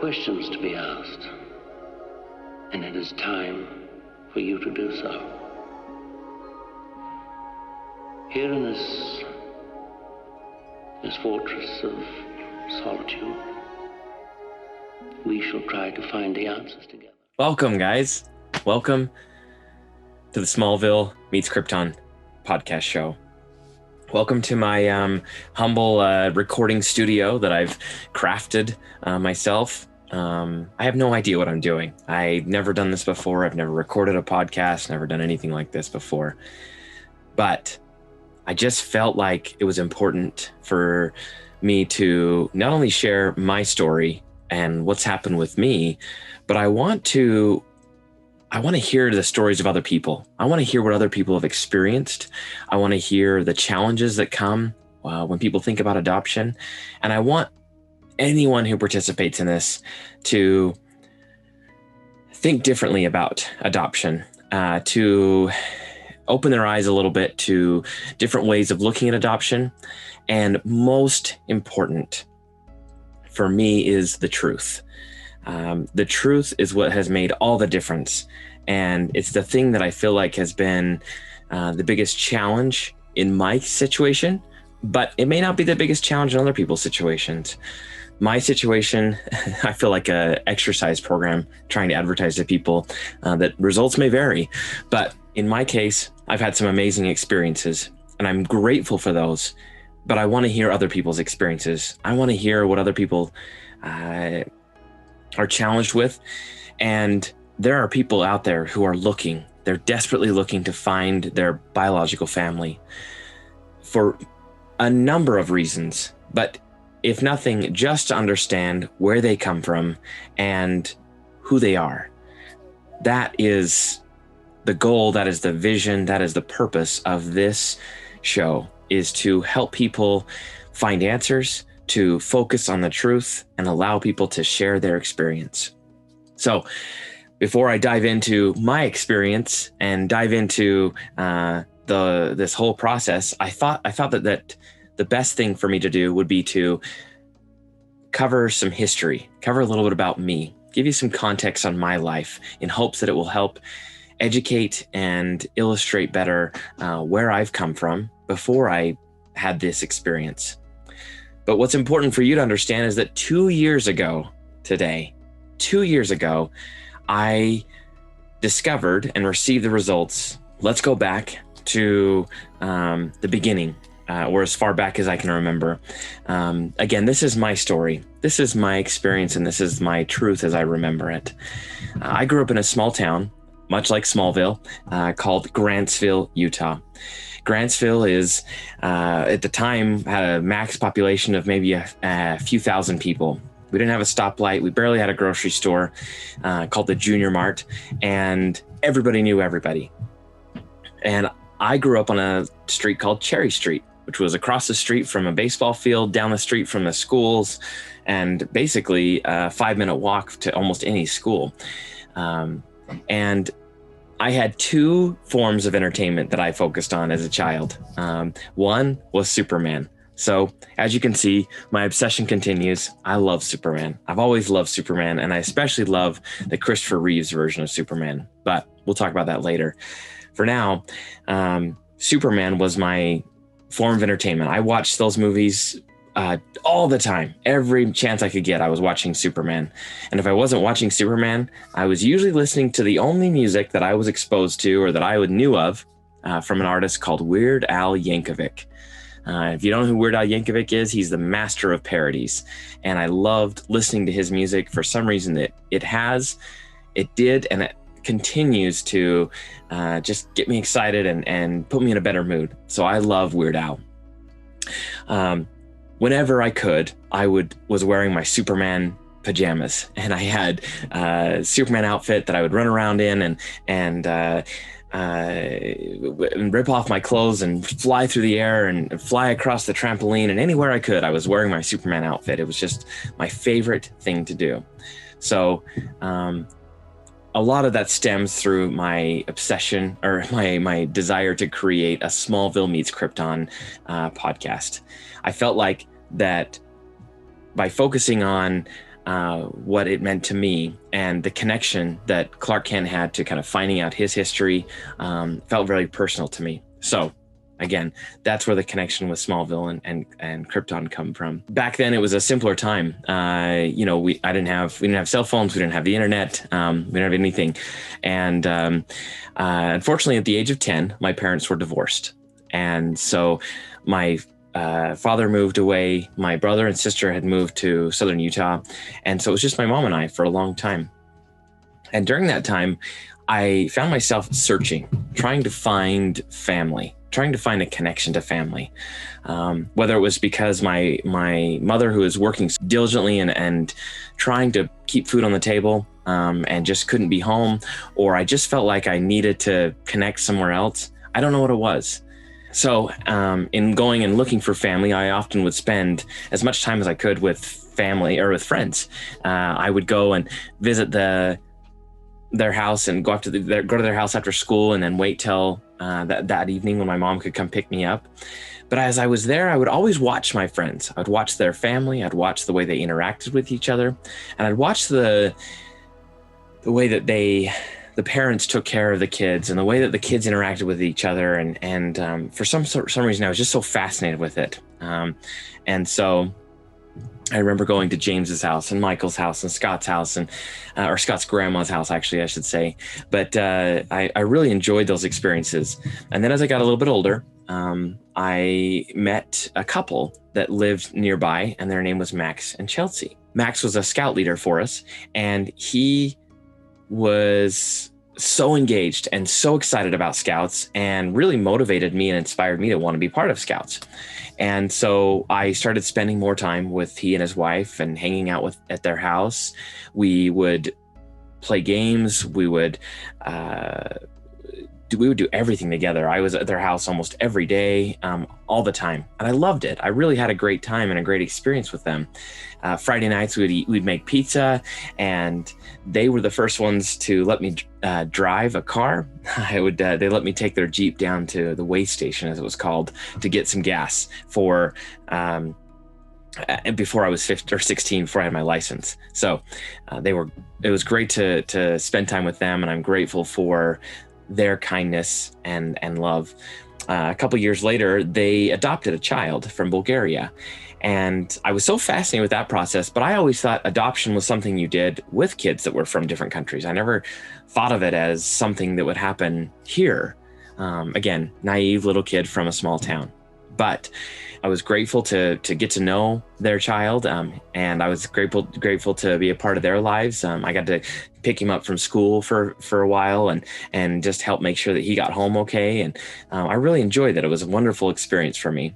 questions to be asked, and it is time for you to do so. Here in this fortress of solitude, we shall try to find the answers together. Welcome, guys. Welcome to the Smallville Meets Krypton podcast show. Welcome to my humble recording studio that I've crafted myself. I have no idea what I'm doing. I've never done this before. I've never recorded a podcast, never done anything like this before. But I just felt like it was important for me to not only share my story and what's happened with me, but I want to hear the stories of other people. I want to hear what other people have experienced. I want to hear the challenges that come when people think about adoption. And I want anyone who participates in this to think differently about adoption, to open their eyes a little bit to different ways of looking at adoption. And most important for me is the truth. The truth is what has made all the difference. And it's the thing that I feel like has been the biggest challenge in my situation, but it may not be the biggest challenge in other people's situations. My situation, I feel like an exercise program trying to advertise to people that results may vary. But in my case, I've had some amazing experiences and I'm grateful for those, but I want to hear other people's experiences. I want to hear what other people are challenged with. And there are people out there who are looking, they're desperately looking to find their biological family for a number of reasons, but if nothing, just to understand where they come from and who they are. That is the goal, that is the vision, that is the purpose of this show, is to help people find answers, to focus on the truth, and allow people to share their experience. So before I dive into my experience and dive into this whole process, I thought that the best thing for me to do would be to cover some history, cover a little bit about me, give you some context on my life in hopes that it will help educate and illustrate better where I've come from before I had this experience. But what's important for you to understand is that 2 years ago today, 2 years ago, I discovered and received the results. Let's go back to the beginning, or as far back as I can remember. Again, this is my story. This is my experience, and this is my truth as I remember it. I grew up in a small town, much like Smallville, called Grantsville, Utah. Grantsville is, at the time, had a max population of maybe a few thousand people. We didn't have a stoplight. We barely had a grocery store called the Junior Mart, and everybody knew everybody. And I grew up on a street called Cherry Street, which was across the street from a baseball field, down the street from the schools, and basically a 5-minute walk to almost any school. And I had two forms of entertainment that I focused on as a child. One was Superman. So as you can see, my obsession continues. I love Superman. I've always loved Superman, and I especially love the Christopher Reeves version of Superman, but we'll talk about that later. For now, Superman was my form of entertainment. I watched those movies all the time. Every chance I could get, I was watching Superman. And if I wasn't watching Superman, I was usually listening to the only music that I was exposed to or that I knew of from an artist called Weird Al Yankovic. If you don't know who Weird Al Yankovic is, he's the master of parodies. And I loved listening to his music for some reason that it did, and it continues to just get me excited and put me in a better mood. So I love Weird Al. Whenever I could, I was wearing my Superman pajamas, and I had a Superman outfit that I would run around in and rip off my clothes and fly through the air and fly across the trampoline, and anywhere I could, I was wearing my Superman outfit. It was just my favorite thing to do. So a lot of that stems through my obsession or my desire to create a Smallville Meets Krypton podcast. I felt like that by focusing on what it meant to me, and the connection that Clark Kent had to kind of finding out his history felt very personal to me. So again, that's where the connection with Smallville and Krypton come from. Back then, it was a simpler time. We didn't have cell phones, we didn't have the internet, we didn't have anything, and unfortunately, at the age of 10, my parents were divorced, and so my father moved away. My brother and sister had moved to southern Utah, and so it was just my mom and I for a long time. And during that time, I found myself searching, trying to find family, trying to find a connection to family. Whether it was because my mother, who was working diligently and trying to keep food on the table, and just couldn't be home, or I just felt like I needed to connect somewhere else. I don't know what it was. So in going and looking for family, I often would spend as much time as I could with family or with friends. I would go and visit their house and go to their house after school, and then wait till that evening when my mom could come pick me up. But as I was there, I would always watch my friends. I'd watch their family. I'd watch the way they interacted with each other, and I'd watch the way that the parents took care of the kids and the way that the kids interacted with each other. And for some reason, I was just so fascinated with it. And so I remember going to James's house and Michael's house and Scott's house or Scott's grandma's house, actually, I should say. But I really enjoyed those experiences. And then as I got a little bit older, I met a couple that lived nearby, and their name was Max and Chelsea. Max was a scout leader for us, and he was so engaged and so excited about Scouts, and really motivated me and inspired me to want to be part of Scouts. And so I started spending more time with he and his wife and hanging out at their house. We would play games. We would do everything together. I was at their house almost every day, all the time, and I loved it. I really had a great time and a great experience with them. Friday nights we'd make pizza, and they were the first ones to let me drive a car. They let me take their Jeep down to the way station, as it was called, to get some gas for and before I was 15 or 16, before I had my license. So it was great to spend time with them, and I'm grateful for their kindness and love. A couple years later, they adopted a child from Bulgaria. And I was so fascinated with that process, but I always thought adoption was something you did with kids that were from different countries. I never thought of it as something that would happen here. Again, naive little kid from a small town. But I was grateful to get to know their child, and I was grateful to be a part of their lives. I got to pick him up from school for a while and just help make sure that he got home okay. And I really enjoyed that. It was a wonderful experience for me.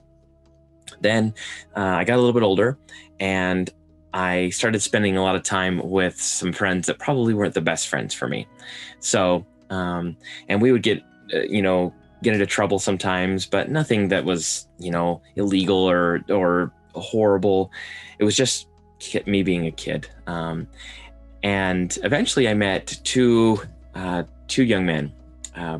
Then I got a little bit older, and I started spending a lot of time with some friends that probably weren't the best friends for me. So, and we would get into trouble sometimes, but nothing that was, illegal or horrible. It was just me being a kid. And eventually I met two young men,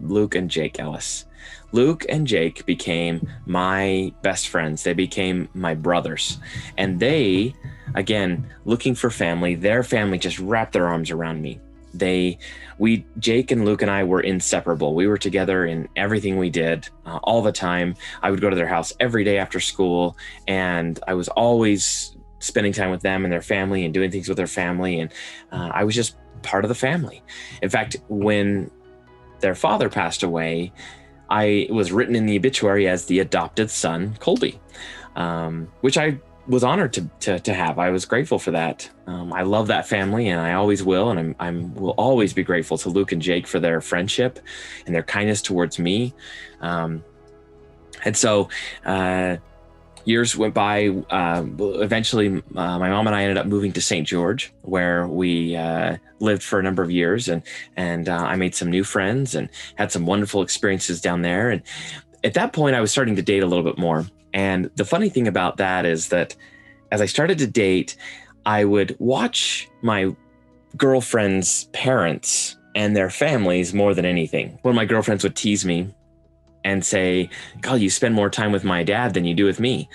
Luke and Jake Ellis. Luke and Jake became my best friends. They became my brothers. And they, again, looking for family, their family just wrapped their arms around me. Jake and Luke and I were inseparable. We were together in everything we did, all the time. I would go to their house every day after school, and I was always spending time with them and their family and doing things with their family. And I was just part of the family. In fact, when their father passed away, I was written in the obituary as the adopted son, Colby, which I was honored to have. I was grateful for that. I love that family, and I always will. And I will always be grateful to Luke and Jake for their friendship and their kindness towards me. And so years went by. Eventually, my mom and I ended up moving to St. George, where we lived for a number of years, and I made some new friends and had some wonderful experiences down there. And at that point, I was starting to date a little bit more. And the funny thing about that is that as I started to date, I would watch my girlfriend's parents and their families more than anything. One of my girlfriends would tease me and say, "God, you spend more time with my dad than you do with me."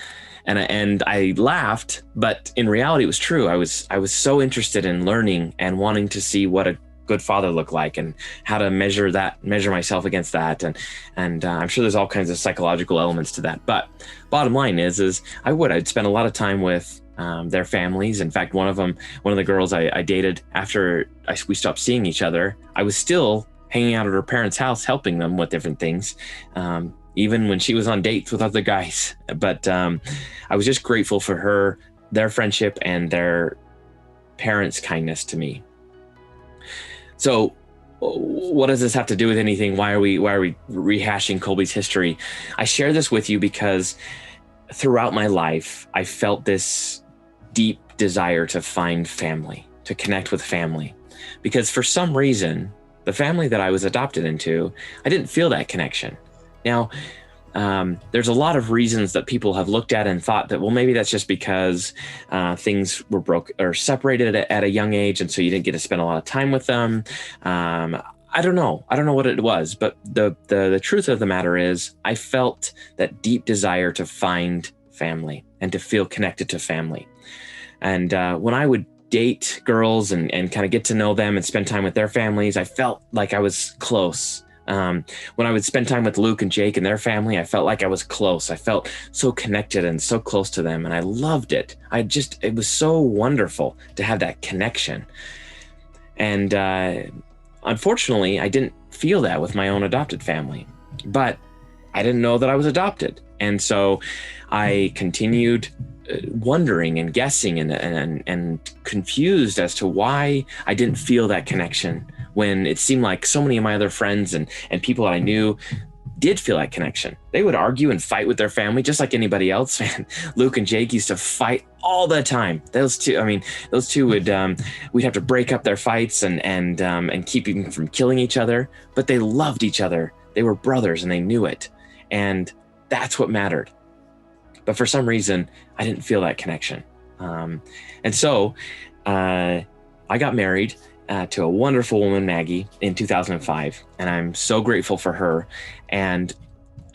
and I laughed, but in reality, it was true. I was so interested in learning and wanting to see what a good father looked like and how to measure myself against that. And I'm sure there's all kinds of psychological elements to that. But bottom line is I'd spend a lot of time with their families. In fact, one of the girls I dated after we stopped seeing each other, I was still hanging out at her parents' house, helping them with different things. Even when she was on dates with other guys. But I was just grateful for their friendship and their parents' kindness to me. So what does this have to do with anything? Why are we rehashing Colby's history? I share this with you because throughout my life, I felt this deep desire to find family, to connect with family. Because for some reason, the family that I was adopted into, I didn't feel that connection. Now, there's a lot of reasons that people have looked at and thought that, well, maybe that's just because things were broke or separated at a young age, and so you didn't get to spend a lot of time with them. I don't know what it was, but the truth of the matter is, I felt that deep desire to find family and to feel connected to family. And when I would date girls and kind of get to know them and spend time with their families, I felt like I was close. When I would spend time with Luke and Jake and their family, I felt like I was close. I felt so connected and so close to them, and I loved it. It was so wonderful to have that connection. And unfortunately, I didn't feel that with my own adopted family, but I didn't know that I was adopted. And so I continued wondering and guessing and confused as to why I didn't feel that connection when it seemed like so many of my other friends and people that I knew did feel that connection. They would argue and fight with their family just like anybody else. Man, Luke and Jake used to fight all the time. Those two would we'd have to break up their fights and keep them from killing each other, but they loved each other. They were brothers and they knew it. And that's what mattered. But for some reason, I didn't feel that connection. And so I got married to a wonderful woman, Maggie, in 2005. And I'm so grateful for her. And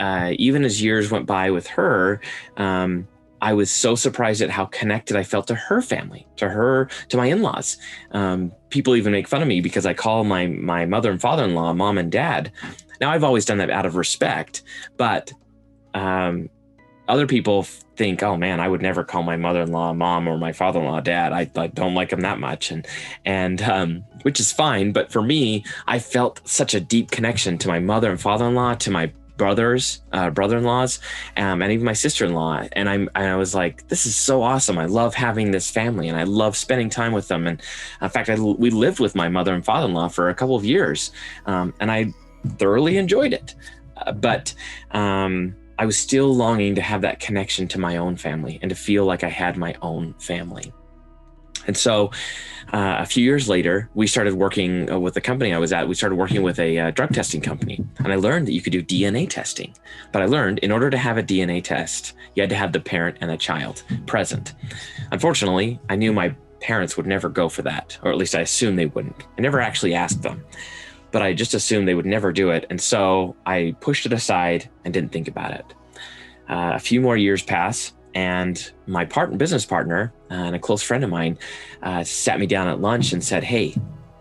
even as years went by with her, I was so surprised at how connected I felt to her family, to my in-laws. People even make fun of me because I call my mother and father-in-law mom and dad. Now, I've always done that out of respect, but other people think, oh man, I would never call my mother-in-law mom or my father-in-law dad. I don't like them that much, and which is fine. But for me, I felt such a deep connection to my mother and father-in-law, to my brothers, brother-in-laws, and even my sister-in-law. And I was like, this is so awesome. I love having this family, and I love spending time with them. And in fact, we lived with my mother and father-in-law for a couple of years, and I thoroughly enjoyed it. But I was still longing to have that connection to my own family and to feel like I had my own family. And so a few years later, we started working with the company I was at. We started working with a drug testing company, and I learned that you could do DNA testing. But I learned in order to have a DNA test, you had to have the parent and the child present. Unfortunately, I knew my parents would never go for that, or at least I assumed they wouldn't. I never actually asked them, but I just assumed they would never do it. And so I pushed it aside and didn't think about it. A few more years pass, and my business partner and a close friend of mine sat me down at lunch and said, hey,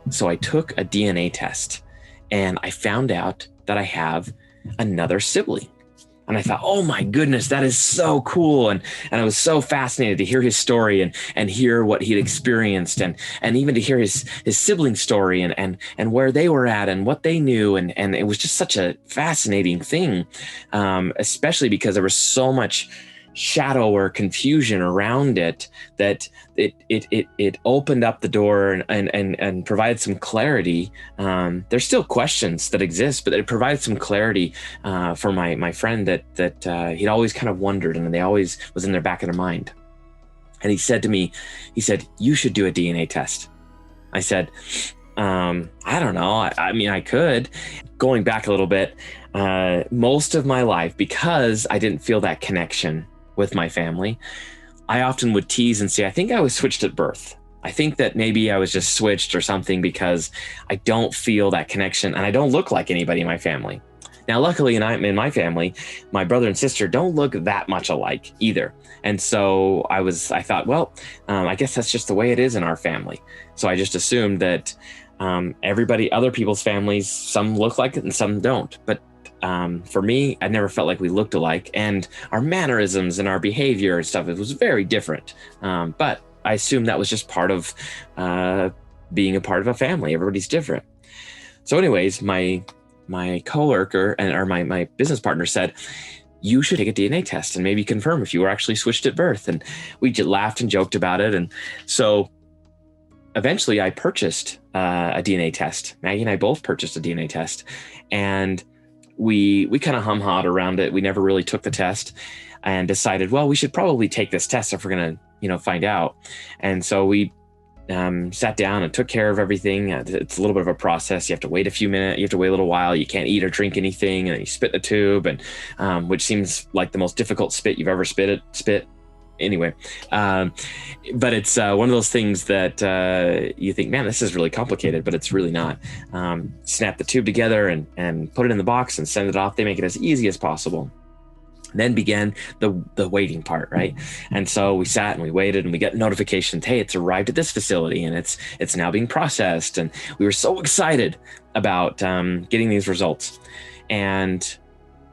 so I took a DNA test and I found out that I have another sibling. And I thought, oh my goodness, that is so cool. And I was so fascinated to hear his story and hear what he'd experienced and even to hear his sibling story and where they were at and what they knew. And it was just such a fascinating thing, especially because there was so much shadow or confusion around it that it opened up the door and provided some clarity. There's still questions that exist, but it provided some clarity for my friend that he'd always kind of wondered, and they always was in their back of their mind. And he said to me, you should do a DNA test. I said, I don't know. I mean, I could. Going back a little bit, most of my life, because I didn't feel that connection with my family, I often would tease and say, I think I was switched at birth. I think that maybe I was just switched or something because I don't feel that connection and I don't look like anybody in my family. Now, luckily in my family, my brother and sister don't look that much alike either. And so I thought, well, I guess that's just the way it is in our family. So I just assumed that other people's families, some look like it and some don't. But for me, I never felt like we looked alike, and our mannerisms and our behavior and stuff, it was very different. But I assumed that was just part of being a part of a family. Everybody's different. So anyways, my coworker or my business partner said, you should take a DNA test and maybe confirm if you were actually switched at birth. And we just laughed and joked about it. And so eventually I purchased a DNA test. Maggie and I both purchased a DNA test, and we kind of hum-hawed around it. We never really took the test and decided, well, we should probably take this test if we're going to, find out. And so we sat down and took care of everything. It's a little bit of a process. You have to wait a few minutes. You have to wait a little while. You can't eat or drink anything, and then you spit in the tube, and which seems like the most difficult spit you've ever spit. Anyway, but it's one of those things that you think, man, this is really complicated, but it's really not. Snap the tube together and put it in the box and send it off. They make it as easy as possible. Then began the waiting part, right? And so we sat and we waited, and we got notifications, hey, it's arrived at this facility and it's now being processed. And we were so excited about getting these results. And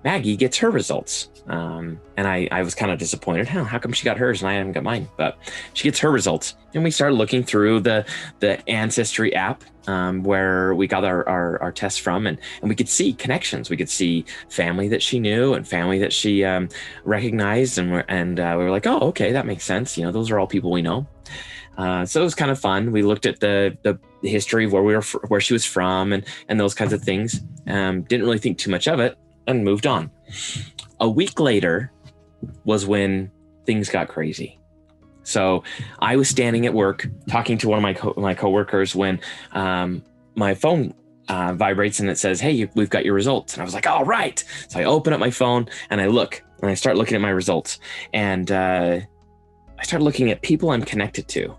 Maggie gets her results. And I was kind of disappointed. How come she got hers and I haven't got mine? But she gets her results. And we started looking through the Ancestry app where we got our tests from, and we could see connections. We could see family that she knew and family that she recognized. And we were like, oh, okay, that makes sense. Those are all people we know. So it was kind of fun. We looked at the history of where she was from and those kinds of things. Didn't really think too much of it and moved on. A week later was when things got crazy. So I was standing at work talking to one of my coworkers when my phone vibrates and it says, hey, we've got your results. And I was like, all right. So I open up my phone and I start looking at my results. And I started looking at people I'm connected to.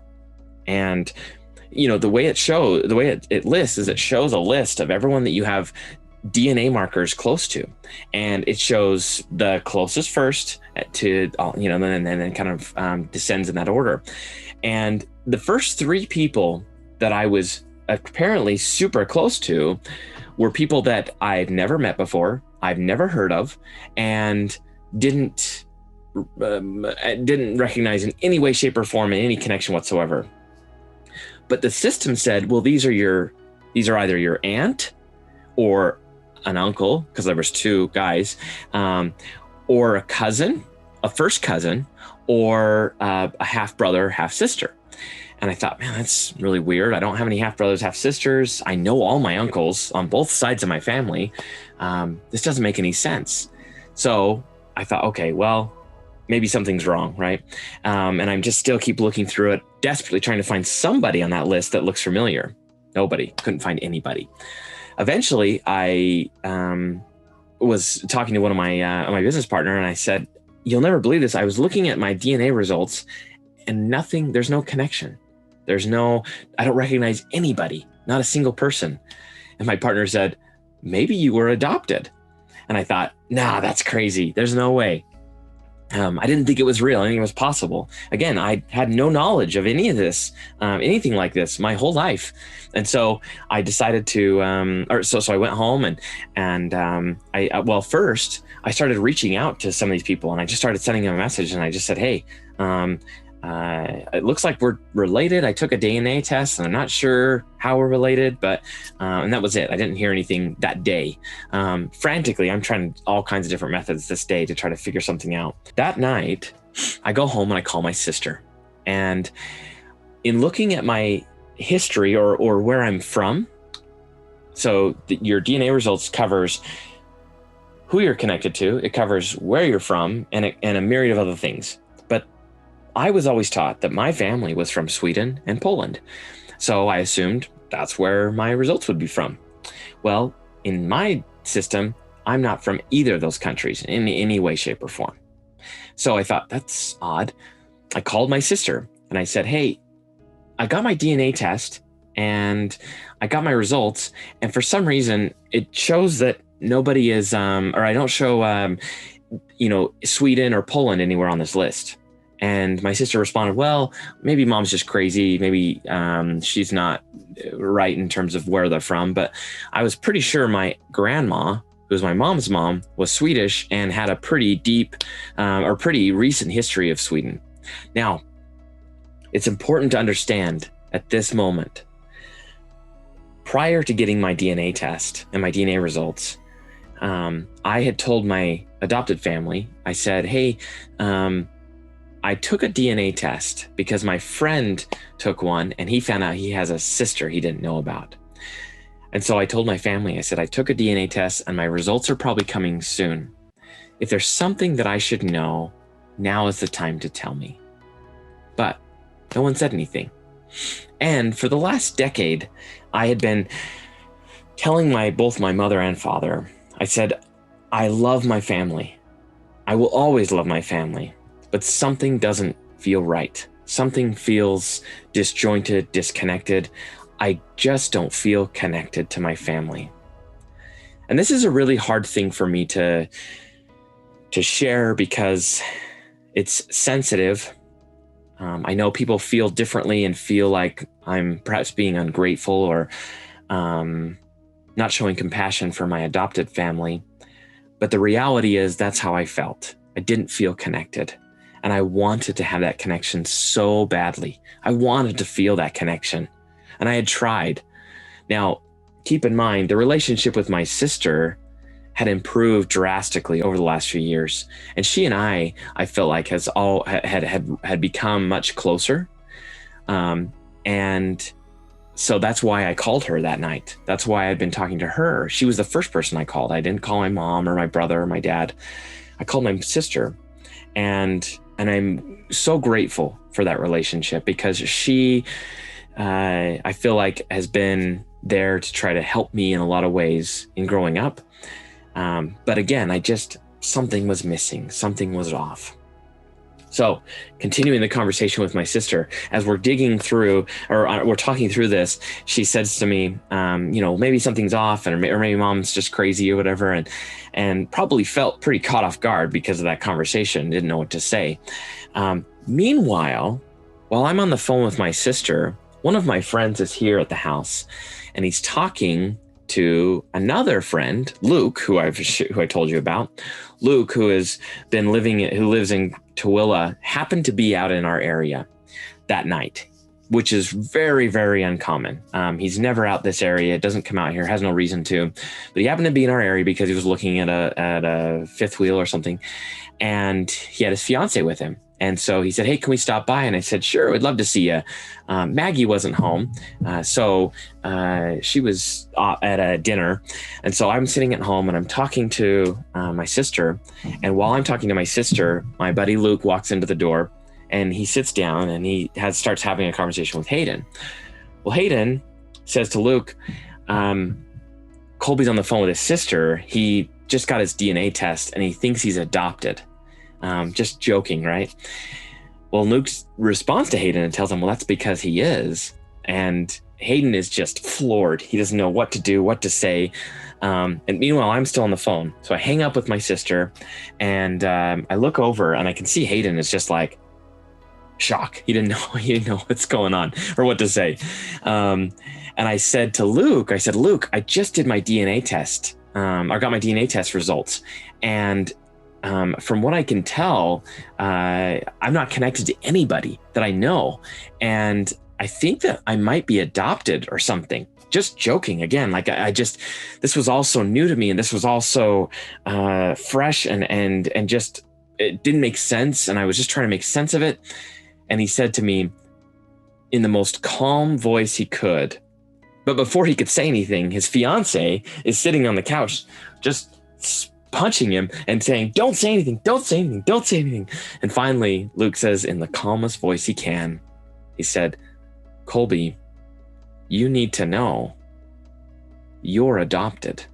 And, the way it lists is it shows a list of everyone that you have DNA markers close to, and it shows the closest first to, and then kind of descends in that order. And the first 3 people that I was apparently super close to were people that I've never met before, I've never heard of, and didn't recognize in any way, shape, or form, in any connection whatsoever. But the system said, well, these are either your aunt or an uncle, because there was 2 guys, or a cousin, a first cousin, or a half brother, half sister. And I thought, man, that's really weird. I don't have any half brothers, half sisters. I know all my uncles on both sides of my family. This doesn't make any sense. So I thought, okay, well, maybe something's wrong, right? And I'm just still keep looking through it, desperately trying to find somebody on that list that looks familiar. Nobody, couldn't find anybody. Eventually, I was talking to one of my business partner, and I said, you'll never believe this. I was looking at my DNA results and there's no connection. I don't recognize anybody, not a single person. And my partner said, maybe you were adopted. And I thought, nah, that's crazy. There's no way. I didn't think it was real. I didn't think it was possible. Again, I had no knowledge of any of this, anything like this, my whole life. And so I decided to, so I went home and first I started reaching out to some of these people, and I just started sending them a message, and I just said, hey, it looks like we're related. I took a DNA test and I'm not sure how we're related, but, and that was it. I didn't hear anything that day. Frantically, I'm trying all kinds of different methods this day to try to figure something out. That night, I go home and I call my sister. And in looking at my history or where I'm from, so your DNA results covers who you're connected to, it covers where you're from, and a myriad of other things. But I was always taught that my family was from Sweden and Poland. So I assumed that's where my results would be from. Well, in my system, I'm not from either of those countries in any way, shape, or form. So I thought, that's odd. I called my sister and I said, hey, I got my DNA test and I got my results. And for some reason, it shows that nobody is, or I don't show, Sweden or Poland anywhere on this list. And my sister responded, well, maybe mom's just crazy. Maybe she's not right in terms of where they're from. But I was pretty sure my grandma, who was my mom's mom, was Swedish and had a pretty deep or pretty recent history of Sweden. Now, it's important to understand at this moment, prior to getting my DNA test and my DNA results, I had told my adopted family, I said, hey, I took a DNA test because my friend took one and he found out he has a sister he didn't know about. And so I told my family, I said, I took a DNA test and my results are probably coming soon. If there's something that I should know, now is the time to tell me. But no one said anything. And for the last decade, I had been telling both my mother and father, I said, I love my family. I will always love my family. But something doesn't feel right. Something feels disjointed, disconnected. I just don't feel connected to my family. And this is a really hard thing for me to share because it's sensitive. I know people feel differently and feel like I'm perhaps being ungrateful or not showing compassion for my adopted family. But the reality is that's how I felt. I didn't feel connected. And I wanted to have that connection so badly. I wanted to feel that connection. And I had tried. Now, keep in mind, the relationship with my sister had improved drastically over the last few years. And she and I felt like had become much closer. And so that's why I called her that night. That's why I'd been talking to her. She was the first person I called. I didn't call my mom or my brother or my dad. I called my sister. And I'm so grateful for that relationship because she, I feel like, has been there to try to help me in a lot of ways in growing up. But again, something was missing. Something was off. So continuing the conversation with my sister, as we're digging through, or we're talking through this, she says to me, maybe something's off or maybe mom's just crazy or whatever. And probably felt pretty caught off guard because of that conversation, didn't know what to say. Meanwhile, while I'm on the phone with my sister, one of my friends is here at the house and he's talking to another friend, Luke, who I told you about. Luke, who lives in Tooele, happened to be out in our area that night, which is very, very uncommon. He's never out this area, doesn't come out here, has no reason to, but he happened to be in our area because he was looking at a fifth wheel or something, and he had his fiance with him. And so he said, hey, can we stop by? And I said, sure, we'd love to see you. Maggie wasn't home. So she was at a dinner. And so I'm sitting at home and I'm talking to my sister. And while I'm talking to my sister, my buddy Luke walks into the door and he sits down and he starts having a conversation with Hayden. Well, Hayden says to Luke, Colby's on the phone with his sister. He just got his DNA test and he thinks he's adopted. Just joking, right? Well, Luke responds to Hayden and tells him, well, that's because he is. And Hayden is just floored. He doesn't know what to do, what to say. And meanwhile, I'm still on the phone. So I hang up with my sister and I look over and I can see Hayden is just like shock. He didn't know what's going on or what to say. And I said to Luke, Luke, I just did my DNA test. I got my DNA test results. And from what I can tell, I'm not connected to anybody that I know. And I think that I might be adopted or something. Just joking again. Like this was all so new to me. And this was also fresh and just, it didn't make sense. And I was just trying to make sense of it. And he said to me in the most calm voice he could, but before he could say anything, his fiance is sitting on the couch, just punching him and saying, don't say anything, don't say anything, don't say anything. And finally, Luke says in the calmest voice he can, he said, Colby, you need to know you're adopted.